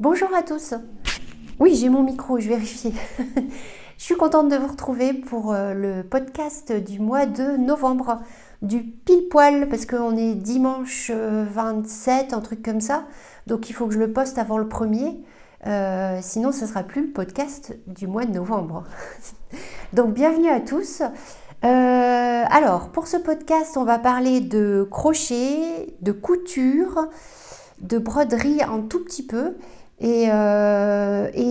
Bonjour à tous. Oui, j'ai mon micro, je vérifie. Je suis contente de vous retrouver pour le podcast du mois de novembre, du pile poil, parce qu'on est dimanche 27, un truc comme ça. Donc il faut que je le poste avant le premier. Sinon, ce ne sera plus le podcast du mois de novembre. Donc bienvenue à tous. Alors, pour ce podcast, on va parler de crochet, de couture, de broderie un tout petit peu. Et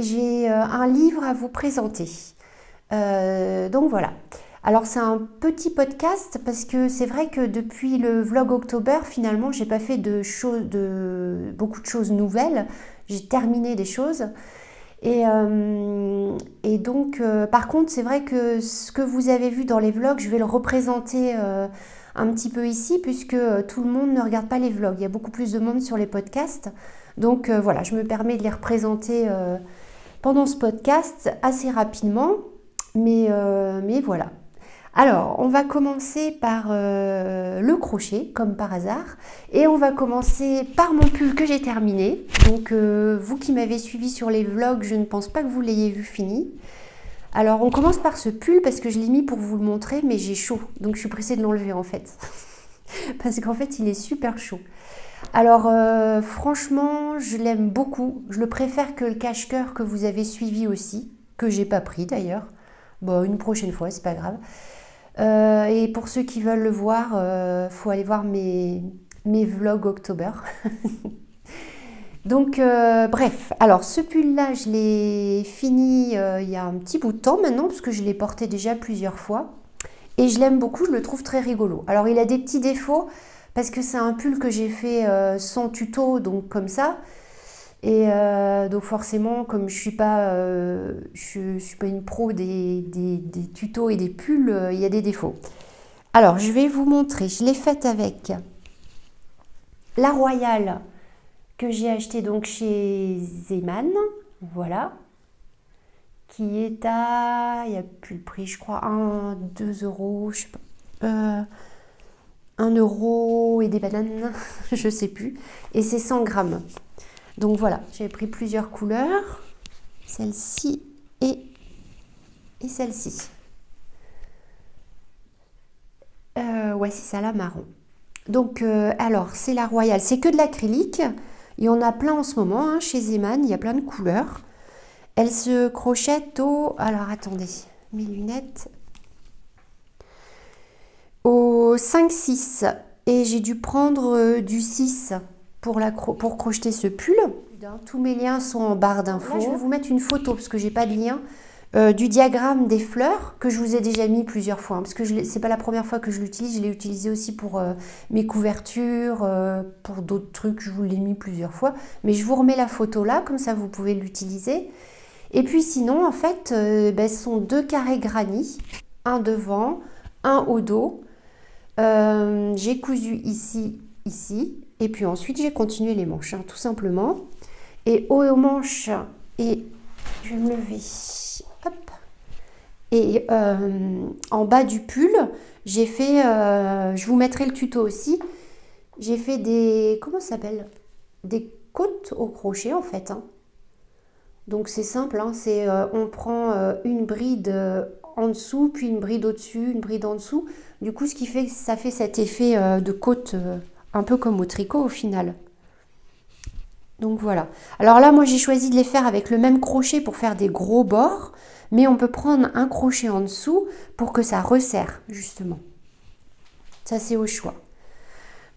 j'ai un livre à vous présenter. Donc voilà. Alors c'est un petit podcast parce que c'est vrai que depuis le vlog October, finalement, j'ai pas fait beaucoup de choses nouvelles. J'ai terminé des choses. Et donc, par contre, c'est vrai que ce que vous avez vu dans les vlogs, je vais le représenter un petit peu ici, puisque tout le monde ne regarde pas les vlogs. Il y a beaucoup plus de monde sur les podcasts. Donc voilà, je me permets de les représenter pendant ce podcast assez rapidement. Mais voilà. Alors, on va commencer par le crochet, comme par hasard. Et on va commencer par mon pull que j'ai terminé. Donc, vous qui m'avez suivi sur les vlogs, je ne pense pas que vous l'ayez vu fini. Alors, on commence par ce pull parce que je l'ai mis pour vous le montrer, mais j'ai chaud. Donc, je suis pressée de l'enlever en fait. Parce qu'en fait, il est super chaud. Alors, franchement, je l'aime beaucoup. Je le préfère que le cache-cœur que vous avez suivi aussi, que j'ai pas pris d'ailleurs. Bon, une prochaine fois, c'est pas grave. Et pour ceux qui veulent le voir, faut aller voir mes vlogs October. Donc, bref. Alors, ce pull-là, je l'ai fini il y a un petit bout de temps maintenant, parce que je l'ai porté déjà plusieurs fois. Et je l'aime beaucoup, je le trouve très rigolo. Alors, il a des petits défauts, parce que c'est un pull que j'ai fait sans tuto, donc comme ça. Et donc forcément, comme je suis pas une pro des tutos et des pulls, il y a des défauts. Alors, je vais vous montrer. Je l'ai faite avec la Royale que j'ai achetée donc chez Zeman. Voilà. Qui est à... Il n'y a plus le prix, je crois. 2 euros, je sais pas. 1 euro et des bananes, je sais plus. Et c'est 100 grammes. Donc voilà, j'ai pris plusieurs couleurs. Celle-ci et celle-ci. Ouais, c'est ça, la marron. Donc, alors, c'est la Royale. C'est que de l'acrylique. Il y en a plein en ce moment, hein, chez Zeman. Il y a plein de couleurs. Elle se crochette au... Alors, attendez. Mes lunettes. Au 5-6. Et j'ai dû prendre du 6 pour crocheter ce pull. Tous mes liens sont en barre d'infos. Là, je vais vous mettre une photo parce que j'ai pas de lien. Du diagramme des fleurs que je vous ai déjà mis plusieurs fois, hein, parce que c'est pas la première fois que je l'utilise, je l'ai utilisé aussi pour mes couvertures, pour d'autres trucs, je vous l'ai mis plusieurs fois, mais je vous remets la photo là, comme ça vous pouvez l'utiliser. Et puis sinon, en fait, ce sont 2 carrés granit, un devant, un au dos. J'ai cousu ici, et puis ensuite j'ai continué les manches, hein, tout simplement. Et aux manches, et je vais me lever. Hop. Et en bas du pull, j'ai fait, je vous mettrai le tuto aussi, j'ai fait des, comment ça s'appelle? Des côtes au crochet en fait. Hein. Donc c'est simple, hein, on prend une bride en dessous, puis une bride au-dessus, une bride en dessous. Du coup, ce qui fait que ça fait cet effet de côte, un peu comme au tricot au final. Donc voilà. Alors là, moi j'ai choisi de les faire avec le même crochet pour faire des gros bords. Mais on peut prendre un crochet en dessous pour que ça resserre, justement. Ça, c'est au choix.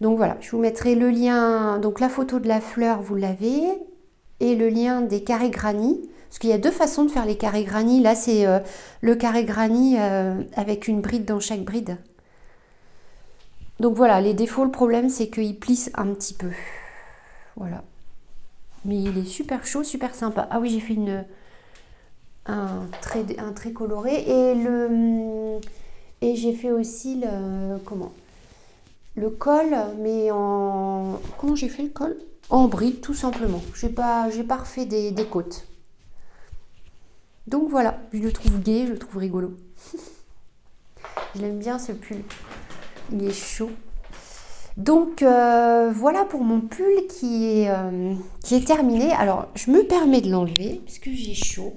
Donc voilà, je vous mettrai le lien, donc la photo de la fleur, vous l'avez, et le lien des carrés granit. Parce qu'il y a 2 façons de faire les carrés granit. Là, c'est le carré granit avec une bride dans chaque bride. Donc voilà, les défauts, le problème, c'est qu'il plisse un petit peu. Voilà. Mais il est super chaud, super sympa. Ah oui, j'ai fait un trait coloré et j'ai fait aussi le col, mais en... Comment j'ai fait le col? En bride, tout simplement. J'ai pas refait des côtes. Donc voilà, je le trouve gai, je le trouve rigolo. Je l'aime bien ce pull. Il est chaud. Donc voilà pour mon pull qui est terminé. Alors je me permets de l'enlever parce que j'ai chaud.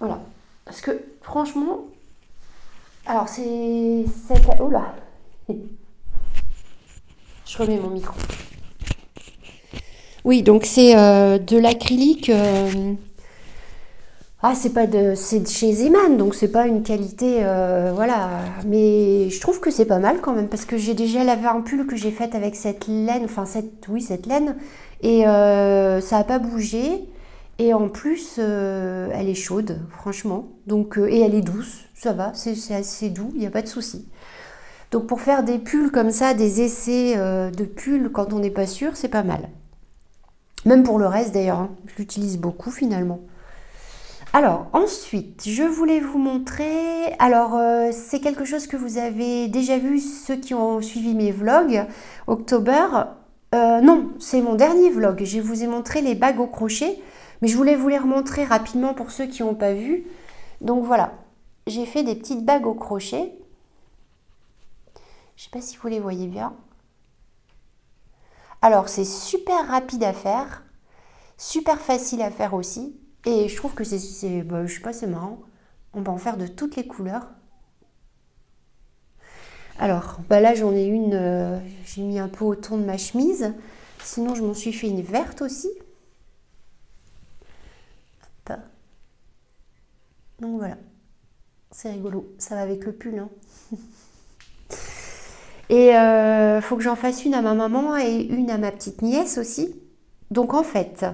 Voilà. Parce que franchement, alors c'est... Oh là. Je remets mon micro. Oui, donc c'est de l'acrylique. Ah, c'est de chez Zeman, donc c'est pas une qualité, voilà. Mais je trouve que c'est pas mal quand même, parce que j'ai déjà lavé un pull que j'ai fait avec cette laine, enfin cette laine, et ça a pas bougé. Et en plus, elle est chaude, franchement. Donc, et elle est douce, ça va, c'est assez doux, il n'y a pas de souci. Donc pour faire des pulls comme ça, des essais de pulls quand on n'est pas sûr, c'est pas mal. Même pour le reste d'ailleurs, hein, je l'utilise beaucoup finalement. Alors ensuite, je voulais vous montrer, alors c'est quelque chose que vous avez déjà vu, ceux qui ont suivi mes vlogs, October. Non, c'est mon dernier vlog, je vous ai montré les bagues au crochet, mais je voulais vous les remontrer rapidement pour ceux qui n'ont pas vu. Donc voilà, j'ai fait des petites bagues au crochet. Je ne sais pas si vous les voyez bien. Alors c'est super rapide à faire, super facile à faire aussi. Et je trouve que bah, je sais pas, c'est marrant. On peut en faire de toutes les couleurs. Alors, bah là j'en ai une, j'ai mis un peu au ton de ma chemise. Sinon je m'en suis fait une verte aussi. Hop. Donc voilà, c'est rigolo, ça va avec le pull. Hein. Et faut que j'en fasse une à ma maman et une à ma petite nièce aussi. Donc en fait,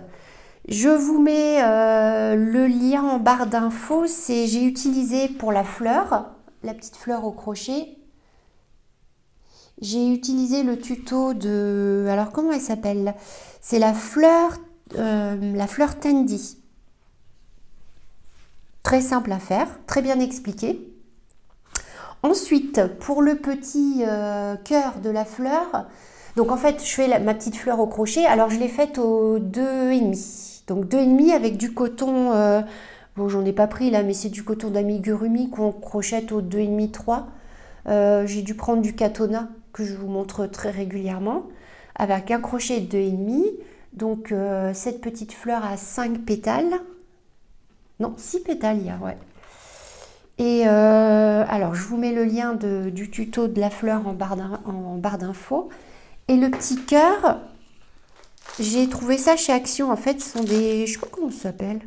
je vous mets le lien en barre d'infos. J'ai utilisé pour la fleur, la petite fleur au crochet. J'ai utilisé le tuto de... Alors comment elle s'appelle? C'est la fleur Tandy. Très simple à faire, très bien expliqué. Ensuite, pour le petit cœur de la fleur, donc en fait, je fais ma petite fleur au crochet. Alors, je l'ai faite au 2,5. Donc, 2,5 avec du coton, bon, j'en ai pas pris là, mais c'est du coton d'amigurumi qu'on crochette au 2,5-3. J'ai dû prendre du Katona, que je vous montre très régulièrement, avec un crochet de 2,5. Donc, cette petite fleur a 5 pétales. Non, 6 pétales, il y a, ouais. Et alors, je vous mets le lien du tuto de la fleur en barre d'infos. Et le petit cœur, j'ai trouvé ça chez Action. En fait, ce sont des... Je sais pas comment ça s'appelle.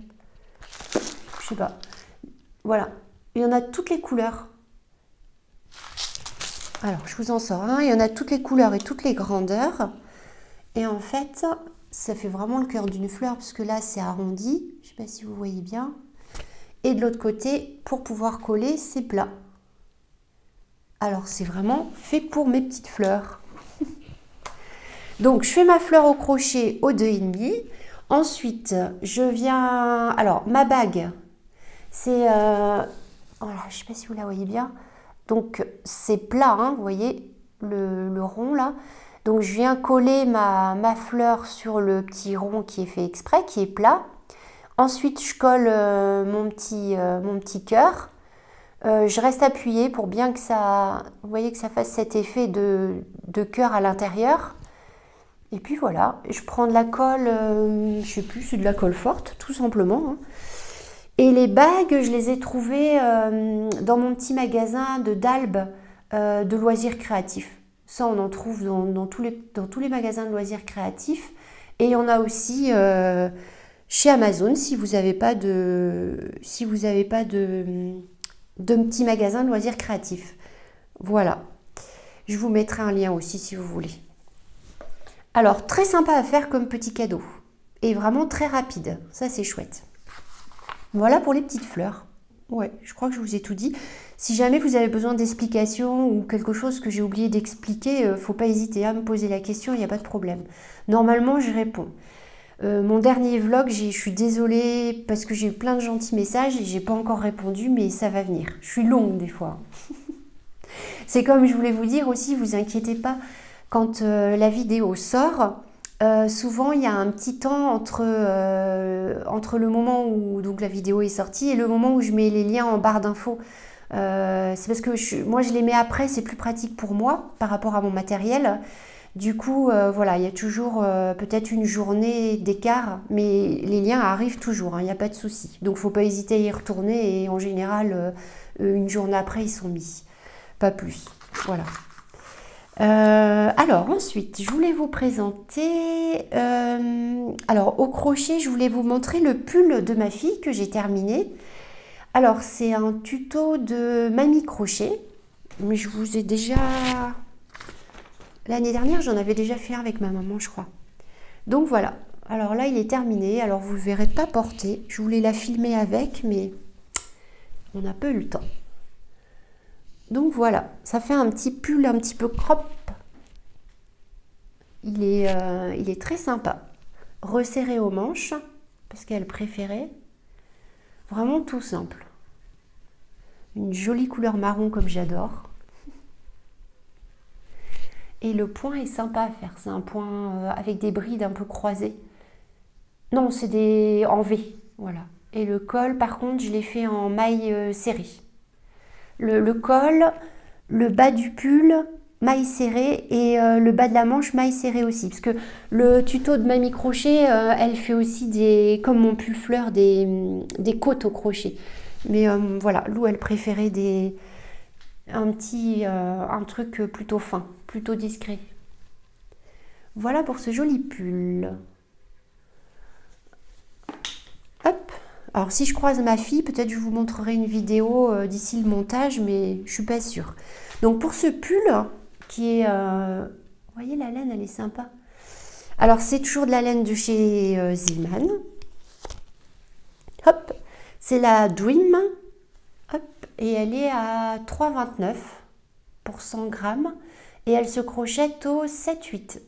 Je sais pas. Voilà. Il y en a toutes les couleurs. Alors, je vous en sors un. Il y en a toutes les couleurs et toutes les grandeurs. Et en fait, ça fait vraiment le cœur d'une fleur, parce que là, c'est arrondi. Je sais pas si vous voyez bien. Et de l'autre côté, pour pouvoir coller, c'est plat. Alors, c'est vraiment fait pour mes petites fleurs. Donc, je fais ma fleur au crochet au 2,5. Ensuite, je viens... Alors, ma bague, c'est... Voilà, je ne sais pas si vous la voyez bien. Donc, c'est plat, hein, vous voyez, le rond là. Donc, je viens coller ma fleur sur le petit rond qui est fait exprès, qui est plat. Ensuite, je colle mon petit cœur. Je reste appuyée pour bien que ça, vous voyez, que ça fasse cet effet de cœur à l'intérieur. Et puis voilà, je prends de la colle, je sais plus, c'est de la colle forte, tout simplement. Hein. Et les bagues, je les ai trouvées dans mon petit magasin d'Albe de loisirs créatifs. Ça, on en trouve dans tous les magasins de loisirs créatifs. Et il y en a aussi... chez Amazon, si vous n'avez pas de petits magasins de loisirs créatifs. Voilà. Je vous mettrai un lien aussi si vous voulez. Alors, très sympa à faire comme petit cadeau. Et vraiment très rapide. Ça, c'est chouette. Voilà pour les petites fleurs. Ouais, je crois que je vous ai tout dit. Si jamais vous avez besoin d'explications ou quelque chose que j'ai oublié d'expliquer, faut pas hésiter à me poser la question, il n'y a pas de problème. Normalement, je réponds. Mon dernier vlog, je suis désolée parce que j'ai eu plein de gentils messages et j'ai pas encore répondu, mais ça va venir. Je suis longue des fois. C'est comme je voulais vous dire aussi, vous inquiétez pas, quand la vidéo sort, souvent il y a un petit temps entre le moment où donc, la vidéo est sortie et le moment où je mets les liens en barre d'infos C'est parce que moi je les mets après, c'est plus pratique pour moi par rapport à mon matériel. Du coup, voilà, il y a toujours peut-être une journée d'écart, mais les liens arrivent toujours, hein, il n'y a pas de souci. Donc, faut pas hésiter à y retourner et en général, une journée après, ils sont mis. Pas plus. Voilà. Alors, ensuite, je voulais vous présenter... alors, au crochet, je voulais vous montrer le pull de ma fille que j'ai terminé. Alors, c'est un tuto de Mamie Crochet, mais je vous ai déjà... L'année dernière, j'en avais déjà fait un avec ma maman, je crois. Donc voilà. Alors là, il est terminé. Alors vous ne le verrez pas porter. Je voulais la filmer avec, mais on n'a pas eu le temps. Donc voilà. Ça fait un petit pull un petit peu crop. Il est très sympa. Resserré aux manches, parce qu'elle préférait. Vraiment tout simple. Une jolie couleur marron comme j'adore. Et le point est sympa à faire. C'est un point avec des brides un peu croisées. Non, c'est des en V. Voilà. Et le col, par contre, je l'ai fait en maille serrée. Le col, le bas du pull, maille serrée et le bas de la manche, maille serrée aussi. Parce que le tuto de Mamie Crochet, elle fait aussi des, comme mon pull fleur, des côtes au crochet. Mais voilà, Lou, elle préférait un truc plutôt fin, plutôt discret. Voilà pour ce joli pull. Hop. Alors si je croise ma fille, peut-être je vous montrerai une vidéo d'ici le montage, mais je suis pas sûre. Donc pour ce pull, qui est... vous voyez la laine, elle est sympa. Alors c'est toujours de la laine de chez Zillman. Hop. C'est la Dream. Hop. Et elle est à 3,29 pour 100 grammes. Et elle se crochette au 7,8.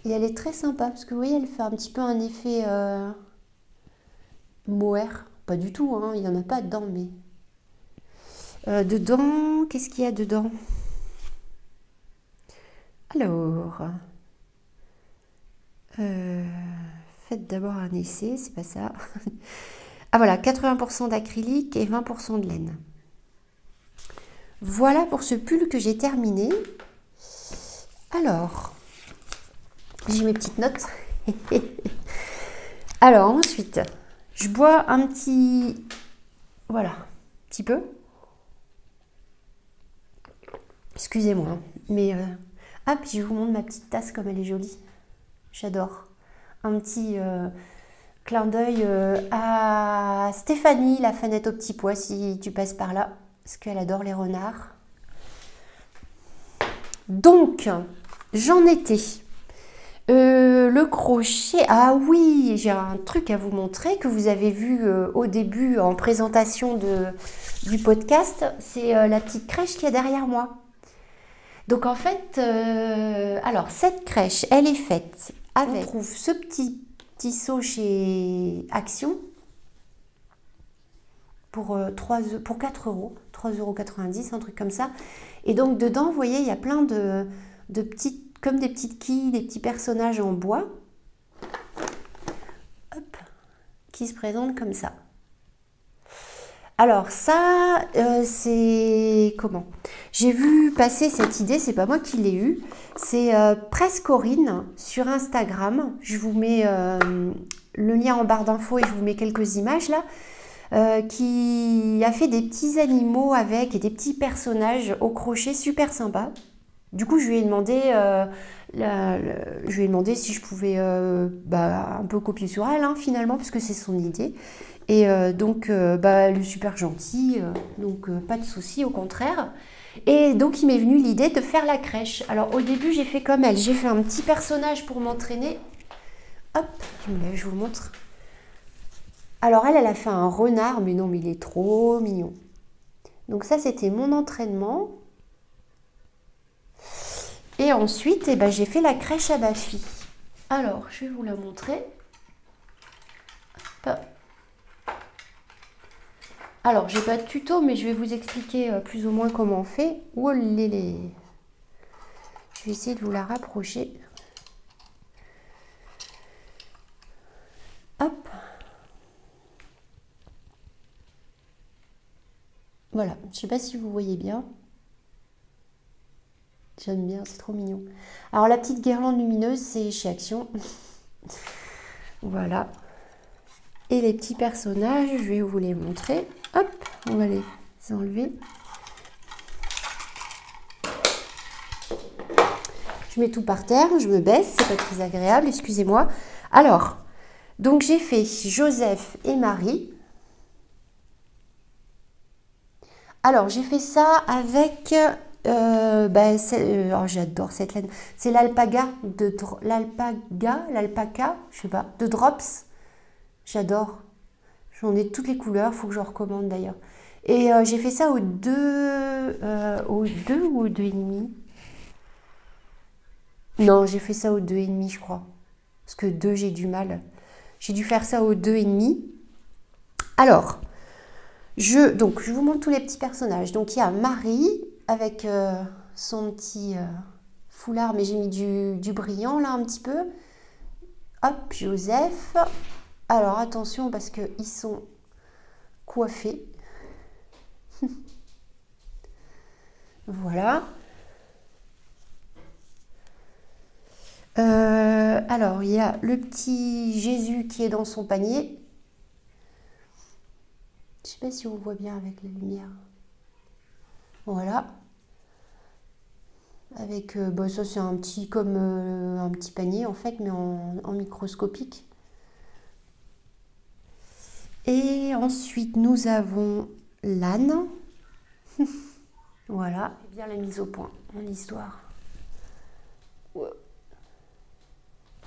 Et elle est très sympa, parce que vous voyez, elle fait un petit peu un effet... mohair, pas du tout, hein, il n'y en a pas dedans, mais... dedans, qu'est-ce qu'il y a dedans? Alors... faites d'abord un essai, c'est pas ça. Ah voilà, 80% d'acrylique et 20% de laine. Voilà pour ce pull que j'ai terminé. Alors, j'ai mes petites notes. Alors ensuite... Je bois un petit... Voilà, un petit peu. Excusez-moi, hein, mais... Ah, puis je vous montre ma petite tasse comme elle est jolie. J'adore. Un petit clin d'œil à Stéphanie, la fanette au petit pois, si tu passes par là. Parce qu'elle adore les renards. Donc, j'en étais... le crochet, ah oui, j'ai un truc à vous montrer que vous avez vu au début en présentation du podcast, c'est la petite crèche qu'il y a derrière moi. Donc en fait, alors cette crèche, elle est faite avec, on trouve ce petit tissu chez Action pour 4 euros, 3,90 €, un truc comme ça. Et donc dedans, vous voyez, il y a plein de petites, comme des petites quilles, des petits personnages en bois, hop, qui se présentent comme ça. Alors ça, c'est comment? J'ai vu passer cette idée, c'est pas moi qui l'ai eue, c'est Prescorinne sur Instagram. Je vous mets le lien en barre d'infos et je vous mets quelques images là. Qui a fait des petits animaux avec et des petits personnages au crochet super sympa. Du coup, je lui ai demandé, si je pouvais un peu copier sur elle, hein, finalement, puisque c'est son idée. Et donc, elle est super gentille, donc pas de souci, au contraire. Et donc, il m'est venu l'idée de faire la crèche. Alors, au début, j'ai fait comme elle. J'ai fait un petit personnage pour m'entraîner. Hop, je me lève, je vous montre. Alors, elle a fait un renard, mais non, mais il est trop mignon. Donc ça, c'était mon entraînement. Et ensuite, j'ai fait la crèche à ma fille. Alors, je vais vous la montrer. Hop. Alors, j'ai pas de tuto, mais je vais vous expliquer plus ou moins comment on fait. Oh lélé. Je vais essayer de vous la rapprocher. Hop. Voilà, je sais pas si vous voyez bien. J'aime bien, c'est trop mignon. Alors la petite guirlande lumineuse, c'est chez Action. Voilà. Et les petits personnages, je vais vous les montrer. Hop, on va les enlever. Je mets tout par terre, je me baisse, c'est pas très agréable, excusez-moi. Alors, donc j'ai fait Joseph et Marie. Alors, j'ai fait ça avec... oh, j'adore cette laine. C'est l'alpaga, je sais pas, de Drops. J'adore. J'en ai toutes les couleurs, faut que je recommande d'ailleurs. Et j'ai fait ça au 2 ou au 2,5. Non, j'ai fait ça au 2,5, je crois. Parce que 2, j'ai du mal. J'ai dû faire ça au 2,5. Alors, je vous montre tous les petits personnages. Donc, il y a Marie avec son petit foulard, mais j'ai mis du brillant là un petit peu. Hop, Joseph. Alors, attention parce qu'ils sont coiffés. Voilà. Alors, il y a le petit Jésus qui est dans son panier. Je ne sais pas si on voit bien avec la lumière. Voilà. Avec, ça c'est un petit, comme un petit panier en fait, mais en microscopique. Et ensuite, nous avons l'âne. Voilà. C'est bien la mise au point, mon histoire. Ouais.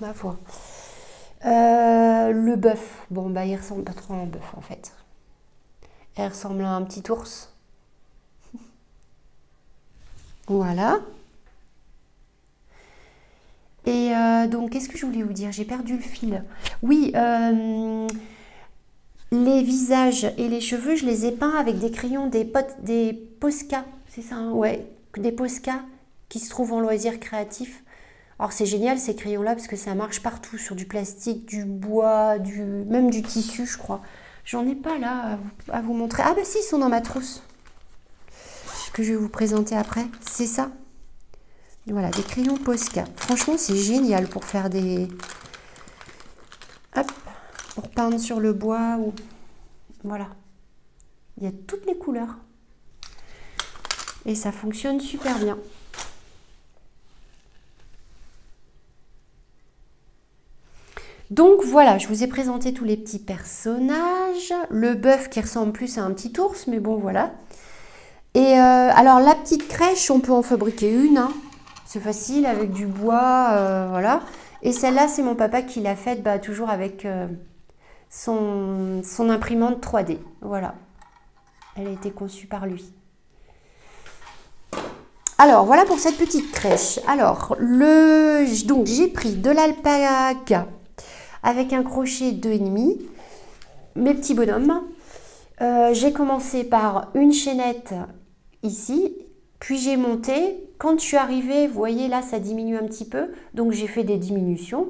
Ma foi. Le bœuf. Bon, bah, il ressemble pas trop à un bœuf, en fait. Elle ressemble à un petit ours. Voilà. Et donc, qu'est-ce que je voulais vous dire? J'ai perdu le fil. Oui, les visages et les cheveux, je les ai peints avec des crayons, des Posca. C'est ça, hein? Ouais, des Posca qui se trouvent en loisirs créatifs. Alors c'est génial ces crayons-là parce que ça marche partout, sur du plastique, du bois, même du tissu, je crois. J'en ai pas là à vous montrer. Ah bah si, ils sont dans ma trousse que je vais vous présenter après. C'est ça. Voilà, des crayons Posca. Franchement, c'est génial pour faire des... Hop, pour peindre sur le bois ou... Voilà. Il y a toutes les couleurs. Et ça fonctionne super bien. Donc voilà, je vous ai présenté tous les petits personnages. Le bœuf qui ressemble plus à un petit ours, mais bon voilà. Et alors la petite crèche, on peut en fabriquer une. Hein. C'est facile avec du bois, voilà. Et celle-là, c'est mon papa qui l'a faite, toujours avec son imprimante 3D. Voilà. Elle a été conçue par lui. Alors, voilà pour cette petite crèche. Alors, donc j'ai pris de l'alpaga avec un crochet 2,5, mes petits bonhommes. J'ai commencé par une chaînette ici, puis j'ai monté. Quand je suis arrivée, vous voyez là, ça diminue un petit peu, donc j'ai fait des diminutions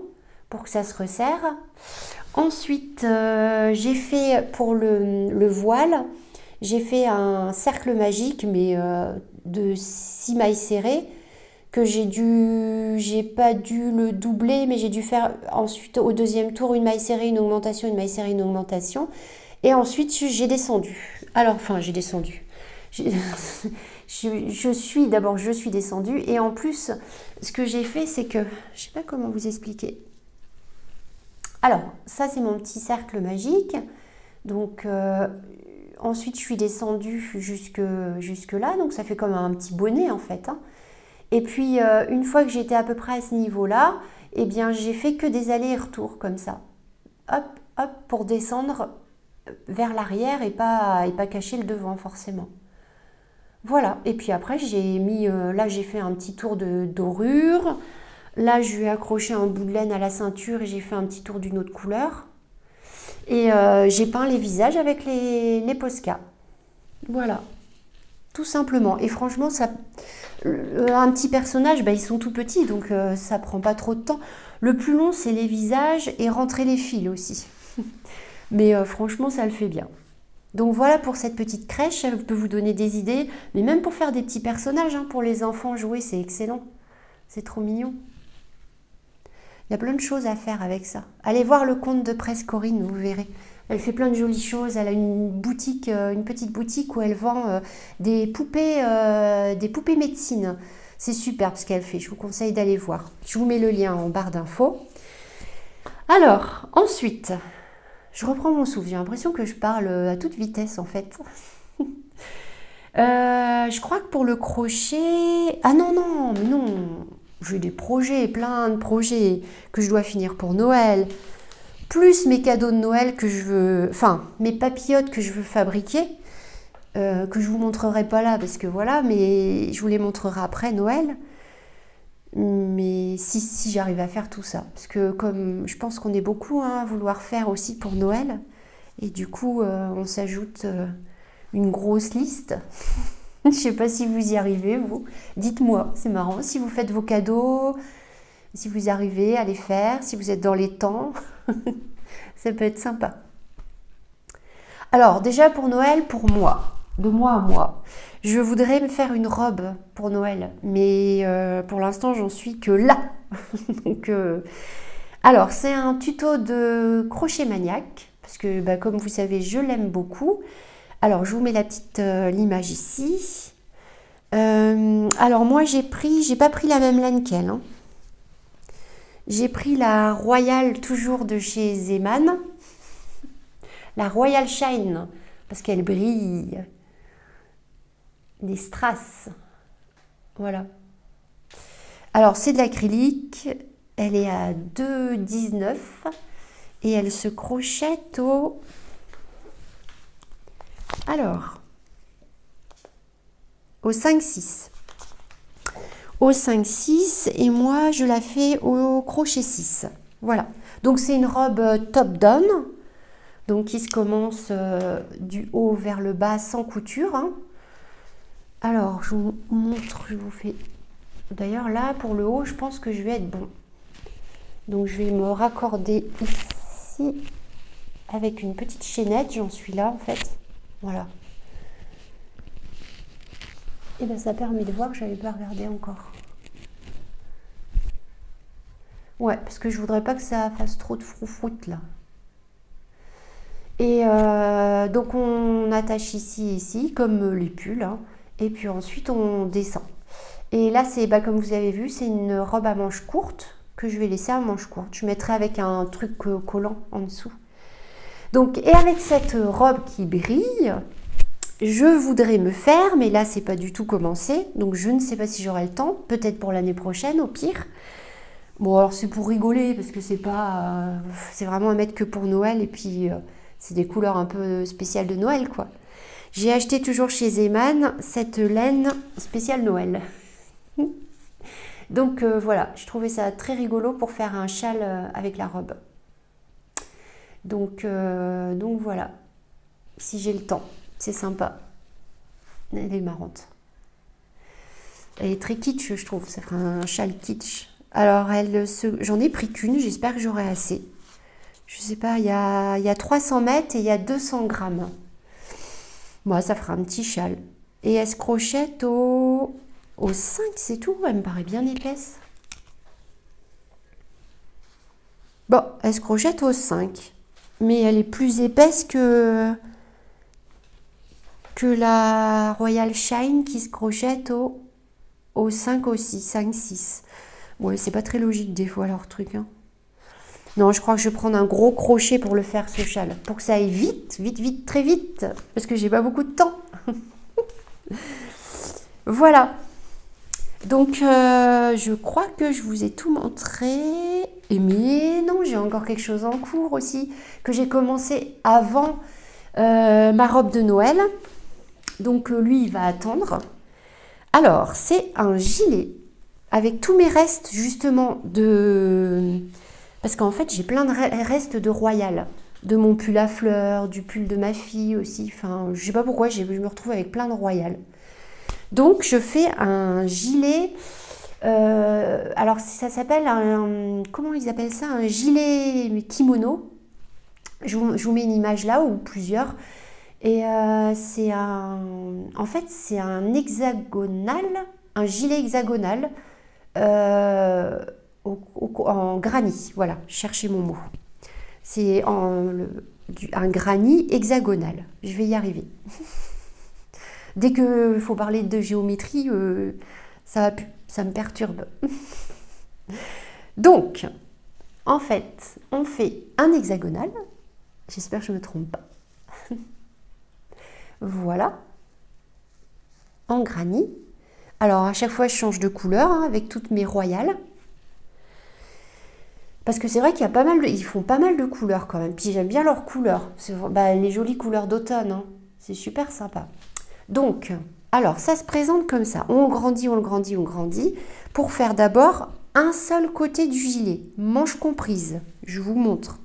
pour que ça se resserre. Ensuite, j'ai fait pour le voile, j'ai fait un cercle magique, mais de 6 mailles serrées, que j'ai pas dû le doubler, mais j'ai dû faire ensuite au deuxième tour une maille serrée, une augmentation, une maille serrée, une augmentation. Et ensuite, j'ai descendu. Alors, enfin, j'ai descendu. Je suis descendue. Et en plus, ce que j'ai fait, c'est que... Je sais pas comment vous expliquer. Alors, ça, c'est mon petit cercle magique. Donc, ensuite, je suis descendue jusque là. Donc, ça fait comme un petit bonnet, en fait. Hein. Et puis, une fois que j'étais à peu près à ce niveau-là, eh bien, j'ai fait que des allers et retours, comme ça. Hop, hop, pour descendre vers l'arrière et pas cacher le devant, forcément. Voilà. Et puis après, j'ai mis... là, j'ai fait un petit tour de dorure. Là, je lui ai accroché un bout de laine à la ceinture et j'ai fait un petit tour d'une autre couleur. Et j'ai peint les visages avec les Posca. Voilà. Tout simplement. Et franchement, ça... un petit personnage, ils sont tout petits, donc ça prend pas trop de temps. Le plus long, c'est les visages et rentrer les fils aussi. Mais franchement, ça le fait bien. Donc voilà pour cette petite crèche, ça peut vous donner des idées, mais même pour faire des petits personnages, hein, pour les enfants jouer, c'est excellent. C'est trop mignon. Il y a plein de choses à faire avec ça. Allez voir le compte de Presse Corinne, vous verrez. Elle fait plein de jolies choses. Elle a une boutique, une petite boutique où elle vend des poupées médecine. C'est super ce qu'elle fait. Je vous conseille d'aller voir. Je vous mets le lien en barre d'infos. Alors, ensuite, je reprends mon souffle. J'ai l'impression que je parle à toute vitesse en fait. Je crois que pour le crochet... Ah non, non, mais non. J'ai des projets, plein de projets que je dois finir pour Noël. Plus mes cadeaux de Noël que je veux... Enfin, mes papillotes que je veux fabriquer. Que je vous montrerai pas là parce que voilà, mais je vous les montrerai après Noël. Mais si j'arrive à faire tout ça. Parce que comme je pense qu'on est beaucoup hein, à vouloir faire aussi pour Noël. Et du coup, on s'ajoute une grosse liste. Je ne sais pas si vous y arrivez, vous. Dites-moi, c'est marrant. Si vous faites vos cadeaux, si vous arrivez à les faire, si vous êtes dans les temps, ça peut être sympa. Alors, déjà pour Noël, pour moi, de moi à moi, je voudrais me faire une robe pour Noël. Mais pour l'instant, j'en suis que là. Donc, alors, c'est un tuto de crochet maniaque. Parce que, bah, comme vous savez, je l'aime beaucoup. Alors, je vous mets l'image ici. Alors, moi, j'ai pas pris la même laine qu'elle. Hein. J'ai pris la Royal, toujours de chez Zeman. La Royal Shine, parce qu'elle brille. Des strass. Voilà. Alors, c'est de l'acrylique. Elle est à 2,19 et elle se crochette au... Alors, au 5-6. Au 5-6 et moi, je la fais au crochet 6. Voilà. Donc, c'est une robe top-down. Donc, qui se commence du haut vers le bas sans couture. Hein. Alors, je vous montre, je vous fais... D'ailleurs, là, pour le haut, je pense que je vais être bon. Donc, je vais me raccorder ici avec une petite chaînette. J'en suis là, en fait. Voilà. Et bien, ça permet de voir que je n'avais pas regardé encore. Ouais, parce que je voudrais pas que ça fasse trop de froufroute, là. Et donc, on attache ici, comme les pulls. Hein, et puis ensuite, on descend. Et là, c'est, bah, comme vous avez vu, c'est une robe à manches courtes que je vais laisser à manches courtes. Je mettrai avec un truc collant en dessous. Donc, et avec cette robe qui brille, je voudrais me faire, mais là, c'est pas du tout commencé. Donc, je ne sais pas si j'aurai le temps. Peut-être pour l'année prochaine, au pire. Bon, alors, c'est pour rigoler, parce que c'est pas... c'est vraiment à mettre que pour Noël. Et puis, c'est des couleurs un peu spéciales de Noël, quoi. J'ai acheté toujours chez Zeman cette laine spéciale Noël. Donc, voilà, je trouvais ça très rigolo pour faire un châle avec la robe. Donc voilà, si j'ai le temps, c'est sympa. Elle est marrante. Elle est très kitsch, je trouve. Ça fera un châle kitsch. Alors, j'en ai pris qu'une. J'espère que j'aurai assez. Je sais pas, il y a 300 mètres et il y a 200 grammes. Moi, ça fera un petit châle. Et elle se crochette au 5, c'est tout. Elle me paraît bien épaisse. Bon, elle se crochette au 5. Mais elle est plus épaisse que la Royal Shine qui se crochette au 5 aussi, 5-6. Ouais, c'est pas très logique des fois leur truc. Hein. Non, je crois que je vais prendre un gros crochet pour le faire ce châle. Pour que ça aille vite, vite, très vite. Parce que j'ai pas beaucoup de temps. Voilà. Donc, je crois que je vous ai tout montré. Mais non, j'ai encore quelque chose en cours aussi. Que j'ai commencé avant ma robe de Noël. Donc, lui, il va attendre. Alors, c'est un gilet. Avec tous mes restes, justement, de... Parce qu'en fait, j'ai plein de restes de Royal. De mon pull à fleurs, du pull de ma fille aussi. Enfin, je sais pas pourquoi, je me retrouve avec plein de Royal. Donc, je fais un gilet. Alors, ça s'appelle un... Comment ils appellent ça? Un gilet kimono. Je vous mets une image là, ou plusieurs. Et c'est en fait, c'est un hexagonal, un gilet hexagonal euh, en granit. Voilà, cherchez mon mot. C'est un granit hexagonal. Je vais y arriver. Dès qu'il faut parler de géométrie, ça va plus, ça me perturbe. Donc, en fait, on fait un hexagonal. J'espère que je ne me trompe pas. Voilà, en granit. Alors, à chaque fois, je change de couleur hein, avec toutes mes royales. Parce que c'est vrai qu'il y a pas mal ils font pas mal de couleurs quand même. Puis j'aime bien leurs couleurs. Les jolies couleurs d'automne. Hein. C'est super sympa. Donc, alors, ça se présente comme ça. On grandit, on le grandit, on grandit. Pour faire d'abord un seul côté du gilet. Manche comprise. Je vous montre.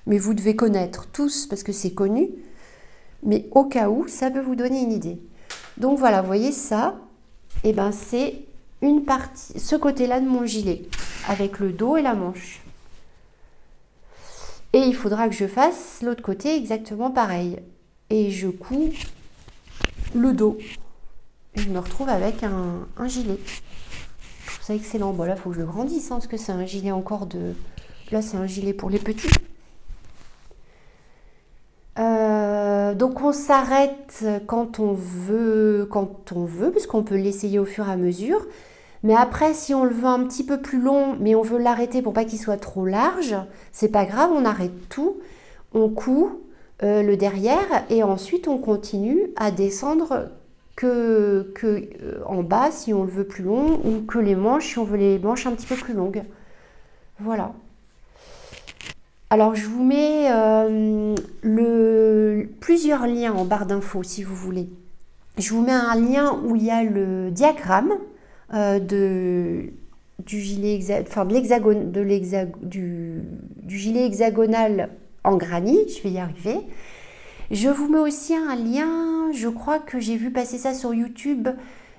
Mais vous devez connaître tous parce que c'est connu. Mais au cas où, ça peut vous donner une idée. Donc voilà, vous voyez ça, et ben c'est une partie, ce côté-là de mon gilet, avec le dos et la manche. Et il faudra que je fasse l'autre côté exactement pareil. Et je couds le dos. Et je me retrouve avec un gilet. Je trouve ça excellent. Bon là, il faut que je le grandisse, hein, parce que c'est un gilet encore de... Là, c'est un gilet pour les petits. Donc on s'arrête quand on veut, puisqu'on peut l'essayer au fur et à mesure. Mais après, si on le veut un petit peu plus long, mais on veut l'arrêter pour pas qu'il soit trop large, c'est pas grave, on arrête tout, on coud le derrière et ensuite on continue à descendre en bas si on le veut plus long ou que les manches si on veut les manches un petit peu plus longues. Voilà. Alors, je vous mets plusieurs liens en barre d'infos, si vous voulez. Je vous mets un lien où il y a le diagramme du gilet du gilet hexagonal en granit. Je vais y arriver. Je vous mets aussi un lien, je crois que j'ai vu passer ça sur YouTube.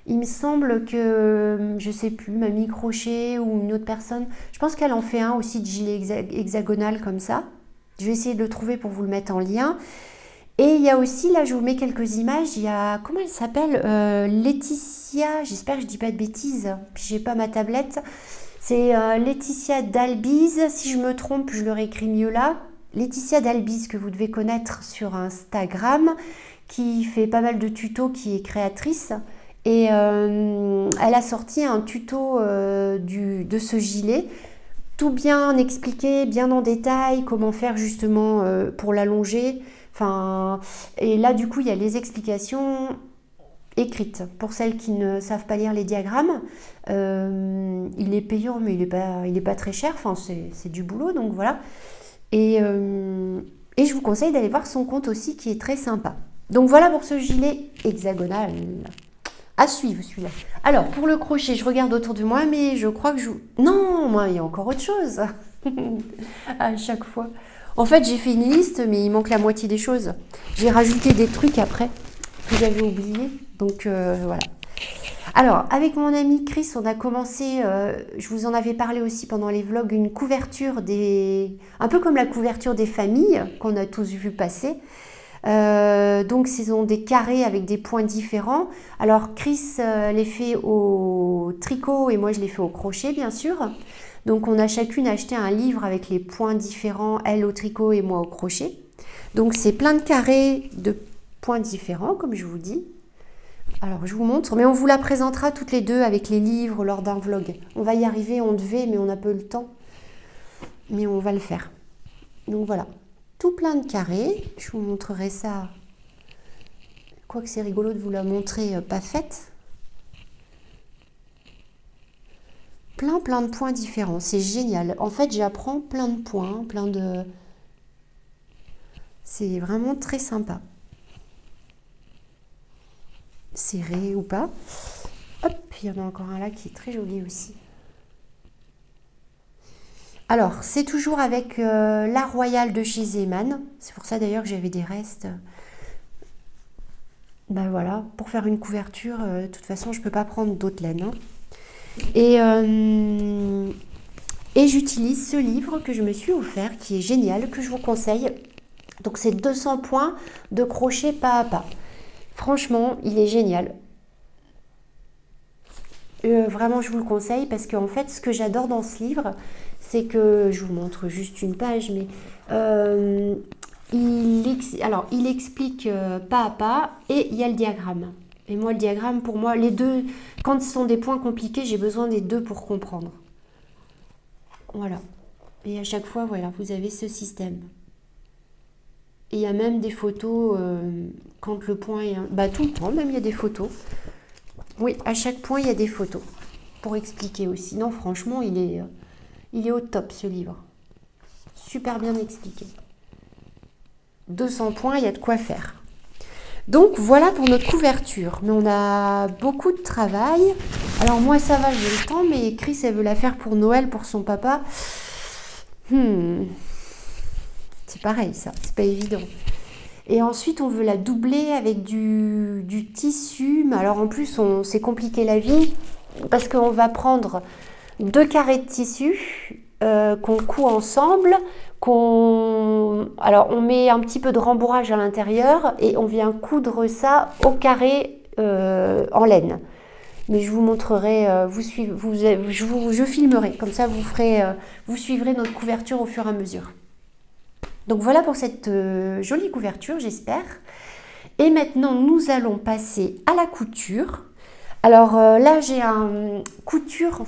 Il me semble que, je sais plus, Mamie Crochet ou une autre personne, je pense qu'elle en fait un aussi de gilet hexagonal comme ça. Je vais essayer de le trouver pour vous le mettre en lien. Et il y a aussi, là je vous mets quelques images, il y a, comment elle s'appelle Laetitia, j'espère que je dis pas de bêtises, puis j'ai pas ma tablette. C'est Laetitia Dalbiz, si je me trompe, je le réécris mieux là. Laetitia Dalbiz, que vous devez connaître sur Instagram, qui fait pas mal de tutos, qui est créatrice. Et elle a sorti un tuto de ce gilet, tout bien expliqué, bien en détail, comment faire justement pour l'allonger. Enfin, et là du coup il y a les explications écrites pour celles qui ne savent pas lire les diagrammes. Il est payant mais il est pas très cher, enfin, c'est du boulot donc voilà. Et je vous conseille d'aller voir son compte aussi qui est très sympa. Donc voilà pour ce gilet hexagonal. À suivre celui-là. Alors, pour le crochet, je regarde autour de moi, mais je crois que Non, moi, il y a encore autre chose. À chaque fois. En fait, j'ai fait une liste, mais il manque la moitié des choses. J'ai rajouté des trucs après que j'avais oubliés. Donc, voilà. Alors, avec mon ami Chris, on a commencé, je vous en avais parlé aussi pendant les vlogs, une couverture un peu comme la couverture des familles qu'on a tous vu passer. Donc ce sont des carrés avec des points différents. Alors Chris les fait au tricot et moi je les fais au crochet bien sûr. Donc on a chacune acheté un livre avec les points différents, elle au tricot et moi au crochet. Donc c'est plein de carrés de points différents comme je vous dis. Alors je vous montre, mais on vous la présentera toutes les deux avec les livres lors d'un vlog. On va y arriver, on devait, mais on n'a pas le temps. Mais on va le faire. Donc voilà. Tout plein de carrés, je vous montrerai ça, quoique c'est rigolo de vous la montrer pas faite. Plein de points différents, c'est génial. En fait, j'apprends plein de points, c'est vraiment très sympa. Serré ou pas. Hop, il y en a encore un là qui est très joli aussi. Alors, c'est toujours avec la Royale de chez Zeman. C'est pour ça d'ailleurs que j'avais des restes. Ben voilà, pour faire une couverture, de toute façon, je ne peux pas prendre d'autres laines. Hein. Et j'utilise ce livre que je me suis offert, qui est génial, que je vous conseille. Donc c'est 200 points de crochet pas à pas. Franchement, il est génial. Vraiment, je vous le conseille parce qu'en fait, ce que j'adore dans ce livre, c'est que, je vous montre juste une page, mais il explique pas à pas et il y a le diagramme. Et moi, le diagramme, pour moi, les deux, quand ce sont des points compliqués, j'ai besoin des deux pour comprendre. Voilà. Et à chaque fois, voilà, vous avez ce système. Et il y a même des photos quand le point est... Bah, tout le temps, même il y a des photos. Oui, à chaque point, il y a des photos pour expliquer aussi. Non, franchement, il est au top, ce livre. Super bien expliqué. 200 points, il y a de quoi faire. Donc, voilà pour notre couverture. Mais on a beaucoup de travail. Alors, moi, ça va, j'ai le temps, mais Chris, elle veut la faire pour Noël, pour son papa. C'est pareil, ça. C'est pas évident. Et ensuite, on veut la doubler avec du tissu. Mais alors, en plus, c'est compliqué la vie parce qu'on va prendre 2 carrés de tissu qu'on coud ensemble. Alors, on met un petit peu de rembourrage à l'intérieur et on vient coudre ça au carré en laine. Mais je vous montrerai, je filmerai. Comme ça, vous suivrez notre couverture au fur et à mesure. Donc voilà pour cette jolie couverture, j'espère. Et maintenant, nous allons passer à la couture. Alors là, j'ai un couture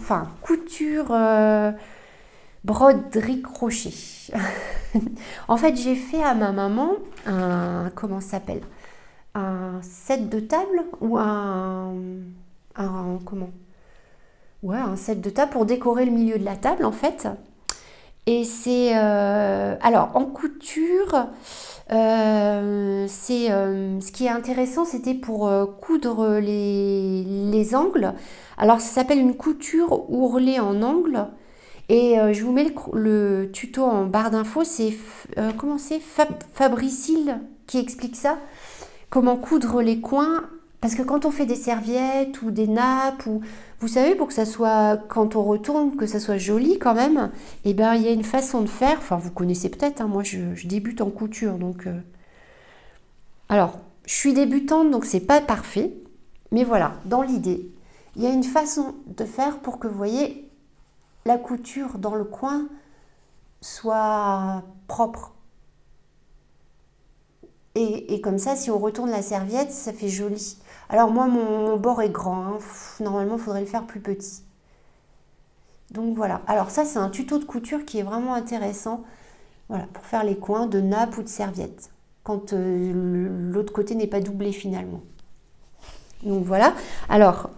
broderie crochet. En fait, j'ai fait à ma maman comment ça s'appelle? Un set de table ou un set de table pour décorer le milieu de la table, en fait. Et c'est alors en couture, ce qui est intéressant, c'était pour coudre les angles. Alors ça s'appelle une couture ourlée en angle. Et je vous mets le tuto en barre d'infos. C'est Fabricile qui explique ça. Comment coudre les coins. Parce que quand on fait des serviettes ou des nappes, ou vous savez, pour que ça soit, quand on retourne, que ça soit joli quand même, et bien il y a une façon de faire, enfin vous connaissez peut-être, hein, moi je débute en couture, donc... Alors, je suis débutante, donc c'est pas parfait, mais voilà, dans l'idée, il y a une façon de faire pour que vous voyez, la couture dans le coin soit propre. Et comme ça, si on retourne la serviette, ça fait joli. Alors moi, mon bord est grand. Hein. Normalement, il faudrait le faire plus petit. Donc voilà. Alors ça, c'est un tuto de couture qui est vraiment intéressant. Voilà, pour faire les coins de nappe ou de serviette. Quand l'autre côté n'est pas doublé finalement. Donc voilà. Alors,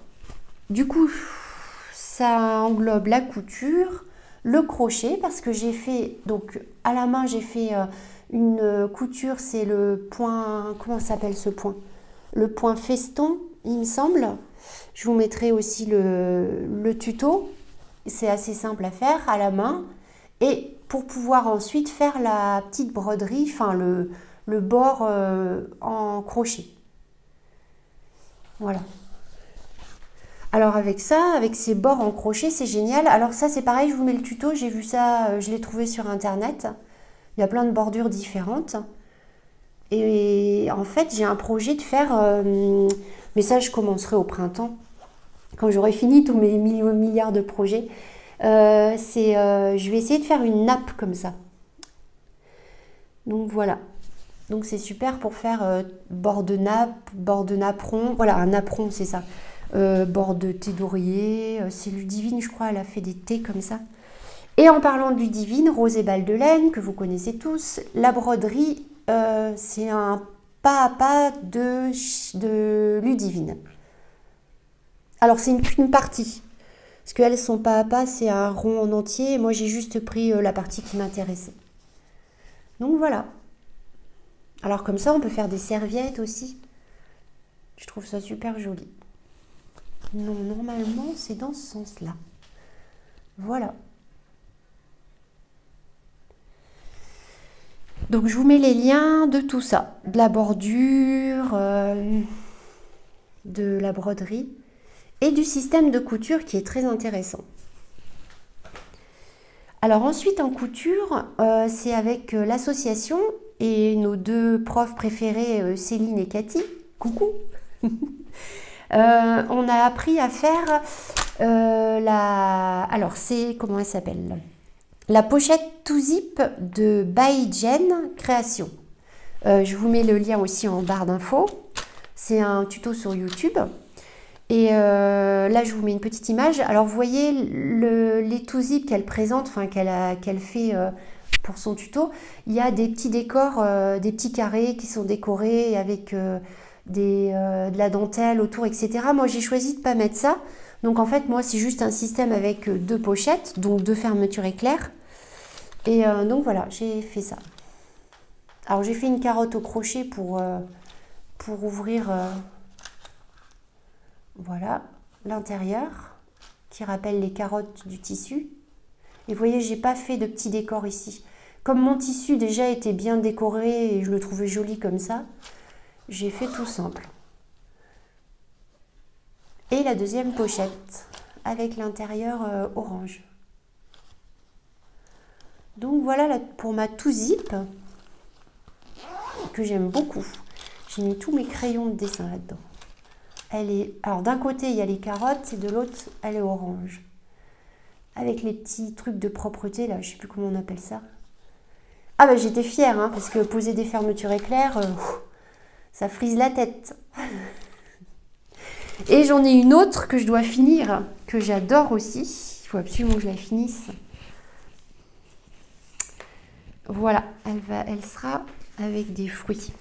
du coup, ça englobe la couture, le crochet, parce que j'ai fait, donc à la main, j'ai fait... une couture, c'est le point, comment s'appelle ce point? Le point feston, il me semble. Je vous mettrai aussi le tuto. C'est assez simple à faire à la main. Et pour pouvoir ensuite faire la petite broderie, enfin le bord en crochet. Voilà. Alors avec ça, avec ces bords en crochet, c'est génial. Alors ça, c'est pareil, je vous mets le tuto. J'ai vu ça, je l'ai trouvé sur Internet. Il y a plein de bordures différentes. Et en fait, j'ai un projet de faire... mais ça, je commencerai au printemps. Quand j'aurai fini tous mes milliards de projets. Je vais essayer de faire une nappe comme ça. Donc voilà. Donc c'est super pour faire bord de napperon. Voilà, un napperon, c'est ça. Bord de thé d'oreiller. C'est Ludivine, je crois, elle a fait des thés comme ça. Et en parlant de Ludivine, Rose et Balle de laine, que vous connaissez tous, la broderie, c'est un pas à pas de Ludivine. Alors, c'est une partie. Parce qu'elles, son pas à pas, c'est un rond en entier. Et moi, j'ai juste pris la partie qui m'intéressait. Donc, voilà. Alors, comme ça, on peut faire des serviettes aussi. Je trouve ça super joli. Non, normalement, c'est dans ce sens-là. Voilà. Donc, je vous mets les liens de tout ça. De la bordure, de la broderie et du système de couture qui est très intéressant. Alors ensuite, en couture, c'est avec l'association et nos deux profs préférées, Céline et Cathy. Coucou. On a appris à faire alors c'est, comment elle s'appelle? La pochette to zip de By Jen Création. Je vous mets le lien aussi en barre d'infos. C'est un tuto sur YouTube. Et là, je vous mets une petite image. Alors, vous voyez les to zip qu'elle présente, enfin qu'elle fait pour son tuto. Il y a des petits décors, des petits carrés qui sont décorés avec de la dentelle autour, etc. Moi, j'ai choisi de ne pas mettre ça. Donc, en fait, moi, c'est juste un système avec deux pochettes, donc deux fermetures éclairs. Et donc, voilà, j'ai fait ça. Alors, j'ai fait une carotte au crochet pour ouvrir... voilà, l'intérieur qui rappelle les carottes du tissu. Et vous voyez, j'ai pas fait de petit décor ici. Comme mon tissu déjà était bien décoré et je le trouvais joli comme ça, j'ai fait tout simple. Et la deuxième pochette avec l'intérieur orange. Donc voilà pour ma to zip que j'aime beaucoup. J'ai mis tous mes crayons de dessin là-dedans. Alors d'un côté il y a les carottes et de l'autre elle est orange. Avec les petits trucs de propreté là, je sais plus comment on appelle ça. Ah bah j'étais fière hein, parce que poser des fermetures éclairs, ça frise la tête. Et j'en ai une autre que je dois finir, que j'adore aussi. Il faut absolument que je la finisse. Voilà, elle sera avec des fruits.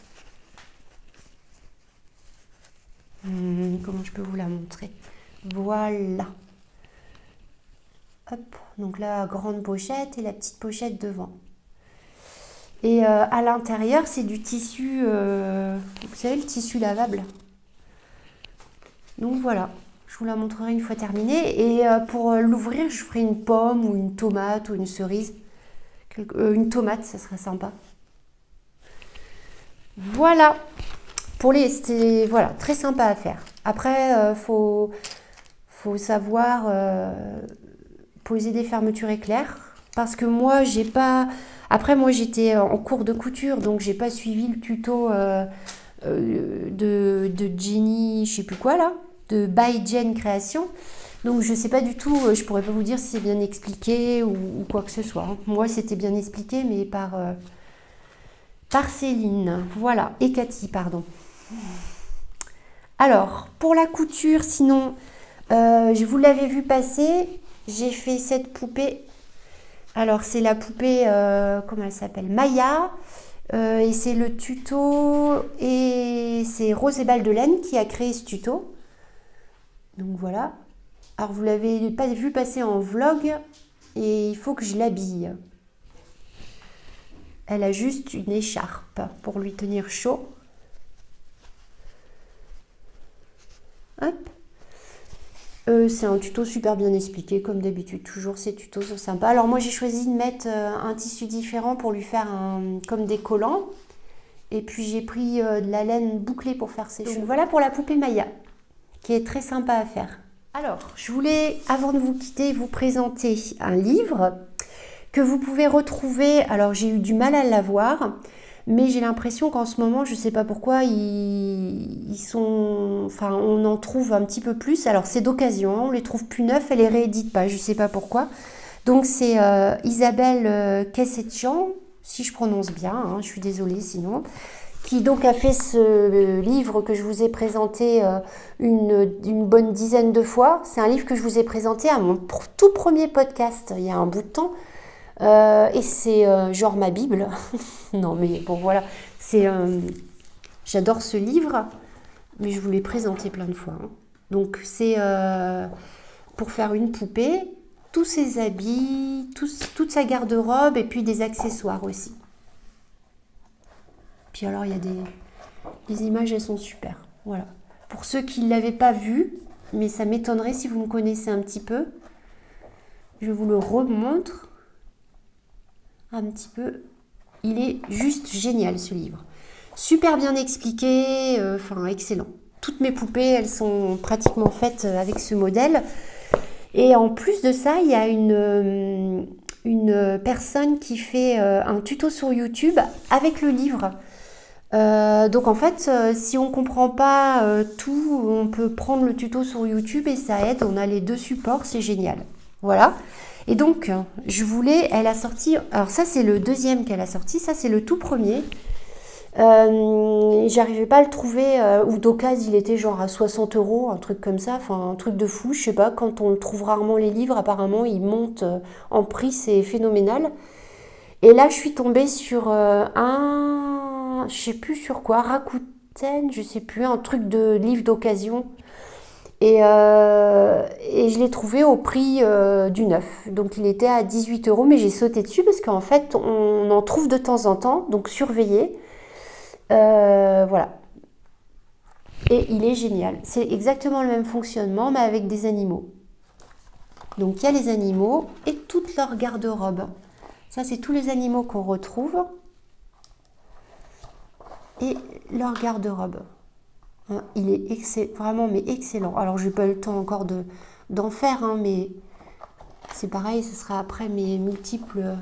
Comment je peux vous la montrer? Voilà. Hop, donc la grande pochette et la petite pochette devant. Et à l'intérieur, c'est du tissu, vous savez, le tissu lavable. Donc voilà, je vous la montrerai une fois terminée. Et pour l'ouvrir, je ferai une pomme ou une tomate ou une cerise. Une tomate, ça serait sympa. Voilà, c'était voilà, très sympa à faire. Après, faut savoir poser des fermetures éclairs. Parce que moi, j'ai pas... Après, moi, j'étais en cours de couture, donc j'ai pas suivi le tuto de Jenny, je sais plus quoi là, de By Jen Création. Donc je sais pas du tout, je pourrais pas vous dire si c'est bien expliqué ou quoi que ce soit. Hein. Moi, c'était bien expliqué, mais par Céline, voilà, et Cathy, pardon. Alors, pour la couture, sinon, je vous l'avais vu passer, j'ai fait cette poupée. Alors, c'est la poupée, comment elle s'appelle? Maya. Et c'est le tuto, et c'est Rose et Baldelaine qui a créé ce tuto. Donc voilà. Alors, vous l'avez pas vu passer en vlog, et il faut que je l'habille. Elle a juste une écharpe pour lui tenir chaud. Hop. C'est un tuto super bien expliqué, comme d'habitude. Toujours ces tutos sont sympas. Alors moi, j'ai choisi de mettre un tissu différent pour lui faire comme des collants. Et puis, j'ai pris de la laine bouclée pour faire ses cheveux. Voilà pour la poupée Maya, qui est très sympa à faire. Alors, je voulais, avant de vous quitter, vous présenter un livre que vous pouvez retrouver. Alors, j'ai eu du mal à l'avoir, mais j'ai l'impression qu'en ce moment, je ne sais pas pourquoi, ils sont... Enfin, on en trouve un petit peu plus. Alors, c'est d'occasion, hein, on les trouve plus neufs, elle les réédite pas, je ne sais pas pourquoi. Donc, c'est Isabelle Kessetchan, si je prononce bien, hein, je suis désolée sinon, qui donc a fait ce livre que je vous ai présenté une bonne dizaine de fois. C'est un livre que je vous ai présenté à mon tout premier podcast, il y a un bout de temps. Et c'est genre ma Bible. Non mais bon voilà, j'adore ce livre, mais je vous l'ai présenté plein de fois. Hein. Donc c'est pour faire une poupée, tous ses habits, toute sa garde-robe et puis des accessoires aussi. Puis alors il y a les images, elles sont super. Voilà. Pour ceux qui ne l'avaient pas vu, mais ça m'étonnerait si vous me connaissez un petit peu, je vous le remontre un petit peu. Il est juste génial ce livre. Super bien expliqué, enfin excellent. Toutes mes poupées, elles sont pratiquement faites avec ce modèle. Et en plus de ça, il y a une une personne qui fait un tuto sur YouTube avec le livre. Donc en fait, si on comprend pas tout, on peut prendre le tuto sur YouTube et ça aide. On a les deux supports, c'est génial. Voilà. Et donc, elle a sorti, alors ça c'est le deuxième qu'elle a sorti, ça c'est le tout premier. J'arrivais pas à le trouver, ou d'occasion il était genre à 60 €, un truc comme ça, enfin un truc de fou, je sais pas, quand on trouve rarement les livres, apparemment ils montent en prix, c'est phénoménal. Et là je suis tombée sur je sais plus sur quoi, Rakuten, je sais plus, un truc de livre d'occasion. Et je l'ai trouvé au prix du neuf. Donc il était à 18 €, mais j'ai sauté dessus parce qu'en fait on en trouve de temps en temps, donc surveillez. Voilà. Et il est génial. C'est exactement le même fonctionnement, mais avec des animaux. Donc il y a les animaux et toute leur garde-robe. Ça, c'est tous les animaux qu'on retrouve. Et leur garde-robe. Il est vraiment mais excellent. Alors, j'ai pas eu le temps encore d'en faire, hein, mais c'est pareil, ce sera après mes multiples...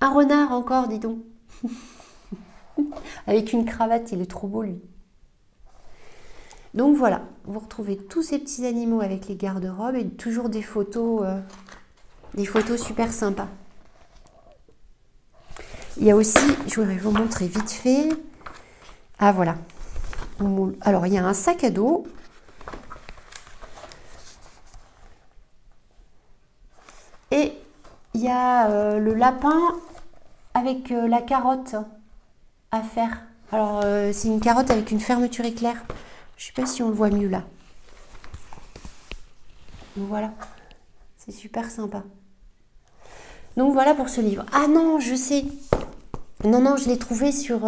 Un renard encore, dis donc. Avec une cravate, il est trop beau, lui. Donc voilà, vous retrouvez tous ces petits animaux avec les garde-robes et toujours des photos super sympas. Il y a aussi, je vais vous montrer vite fait. Ah voilà. Alors il y a un sac à dos. Et il y a le lapin avec la carotte à faire. Alors c'est une carotte avec une fermeture éclair. Je sais pas si on le voit mieux là. Voilà. C'est super sympa. Donc voilà pour ce livre. Ah non, je sais. Non, je l'ai trouvé sur...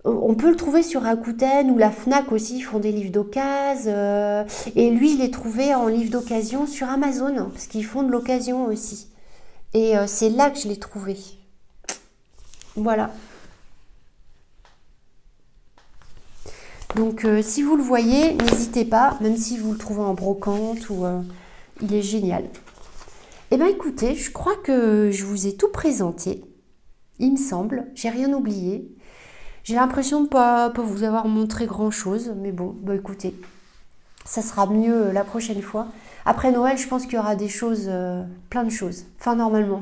on peut le trouver sur Rakuten ou la Fnac aussi, ils font des livres d'occasion. Et lui, je l'ai trouvé en livre d'occasion sur Amazon, parce qu'ils font de l'occasion aussi. Et c'est là que je l'ai trouvé. Voilà. Donc si vous le voyez, n'hésitez pas, même si vous le trouvez en brocante, ou il est génial. Eh bien écoutez, je crois que je vous ai tout présenté. Il me semble, j'ai rien oublié. J'ai l'impression de ne pas vous avoir montré grand chose, mais bon, bah écoutez, ça sera mieux la prochaine fois. Après Noël, je pense qu'il y aura des choses, plein de choses, enfin normalement.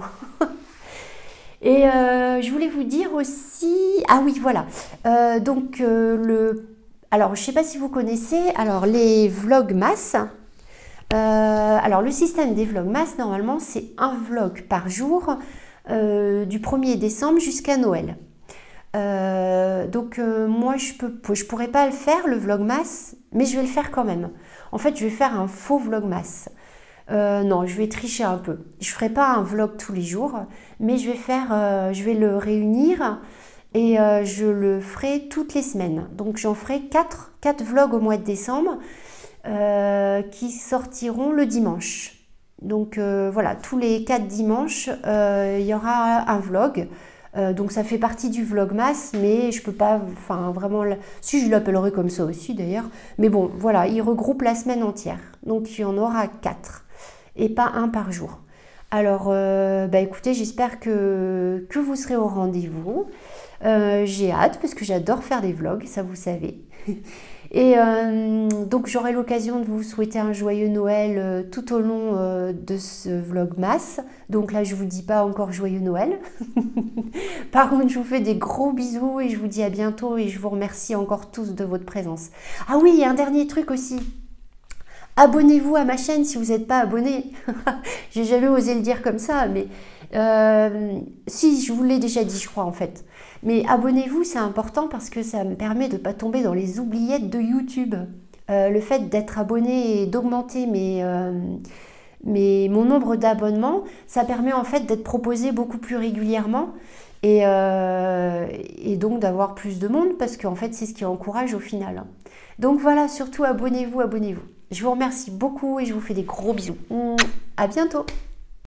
Et je voulais vous dire aussi, ah oui voilà, alors je ne sais pas si vous connaissez, alors les Vlogmas. Alors le système des Vlogmas, normalement c'est un vlog par jour, du 1er décembre jusqu'à Noël. Moi je pourrais pas le faire, le Vlogmas, mais je vais le faire quand même. En fait je vais faire un faux Vlogmas. Non, je vais tricher un peu. Je ferai pas un vlog tous les jours, mais je vais le réunir et je le ferai toutes les semaines. Donc j'en ferai 4 vlogs au mois de décembre qui sortiront le dimanche. Donc voilà, tous les 4 dimanches, il y aura un vlog. Donc ça fait partie du Vlogmas, mais je peux pas, enfin vraiment, si je l'appellerai comme ça aussi d'ailleurs, mais bon voilà, il regroupe la semaine entière, donc il y en aura 4 et pas un par jour. Alors bah écoutez, j'espère que vous serez au rendez-vous. J'ai hâte parce que j'adore faire des vlogs, ça vous savez. Et donc j'aurai l'occasion de vous souhaiter un joyeux Noël tout au long de ce Vlogmas. Donc là je vous dis pas encore joyeux Noël. Par contre je vous fais des gros bisous et je vous dis à bientôt et je vous remercie encore tous de votre présence. Ah oui, un dernier truc aussi. Abonnez-vous à ma chaîne si vous n'êtes pas abonné. J'ai jamais osé le dire comme ça, mais si, je vous l'ai déjà dit, je crois en fait. Mais abonnez-vous, c'est important parce que ça me permet de ne pas tomber dans les oubliettes de YouTube. Le fait d'être abonné et d'augmenter mon nombre d'abonnements, ça permet en fait d'être proposé beaucoup plus régulièrement et donc d'avoir plus de monde parce qu'en fait c'est ce qui encourage au final. Donc voilà, surtout abonnez-vous. Je vous remercie beaucoup et je vous fais des gros bisous. À bientôt!